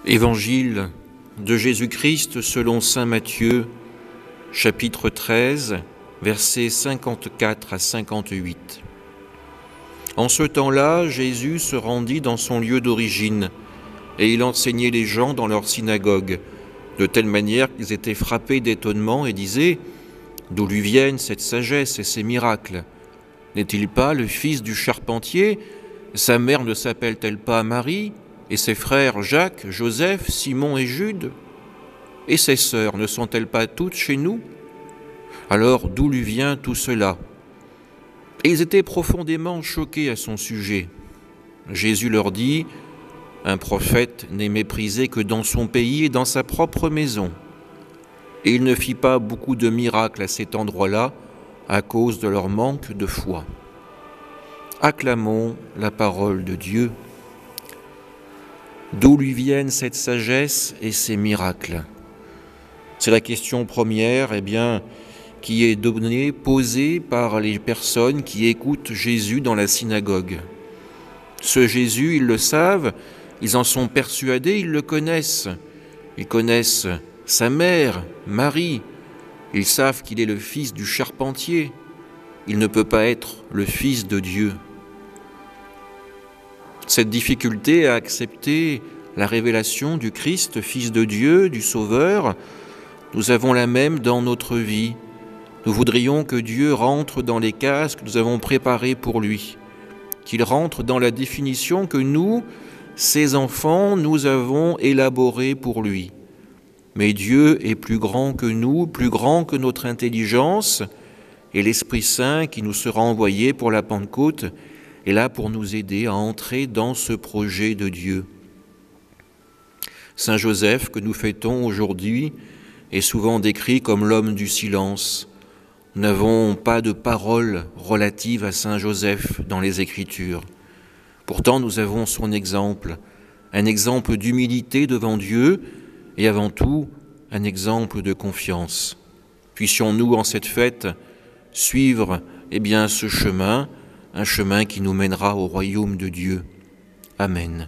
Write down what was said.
Évangile de Jésus-Christ selon saint Matthieu, chapitre 13, versets 54 à 58. En ce temps-là, Jésus se rendit dans son lieu d'origine, et il enseignait les gens dans leur synagogue, de telle manière qu'ils étaient frappés d'étonnement et disaient « D'où lui viennent cette sagesse et ces miracles? N'est-il pas le fils du charpentier? Sa mère ne s'appelle-t-elle pas Marie? Et ses frères Jacques, Joseph, Simon et Jude? Et ses sœurs ne sont-elles pas toutes chez nous? Alors d'où lui vient tout cela ?» Et ils étaient profondément choqués à son sujet. Jésus leur dit « Un prophète n'est méprisé que dans son pays et dans sa propre maison. » Et il ne fit pas beaucoup de miracles à cet endroit-là à cause de leur manque de foi. Acclamons la parole de Dieu. D'où lui viennent cette sagesse et ces miracles? C'est la question première, qui est donnée, posée par les personnes qui écoutent Jésus dans la synagogue. Ce Jésus, ils le savent, ils en sont persuadés, ils le connaissent. Ils connaissent sa mère, Marie. Ils savent qu'il est le fils du charpentier. Il ne peut pas être le fils de Dieu. Cette difficulté à accepter la révélation du Christ, Fils de Dieu, du Sauveur, nous avons la même dans notre vie. Nous voudrions que Dieu rentre dans les cases que nous avons préparées pour lui, qu'il rentre dans la définition que nous, ses enfants, nous avons élaborée pour lui. Mais Dieu est plus grand que nous, plus grand que notre intelligence, et l'Esprit Saint qui nous sera envoyé pour la Pentecôte est là pour nous aider à entrer dans ce projet de Dieu. Saint Joseph, que nous fêtons aujourd'hui, est souvent décrit comme l'homme du silence. Nous n'avons pas de paroles relatives à Saint Joseph dans les Écritures. Pourtant, nous avons son exemple, un exemple d'humilité devant Dieu et avant tout, un exemple de confiance. Puissions-nous, en cette fête, suivre ce chemin, un chemin qui nous mènera au royaume de Dieu. Amen.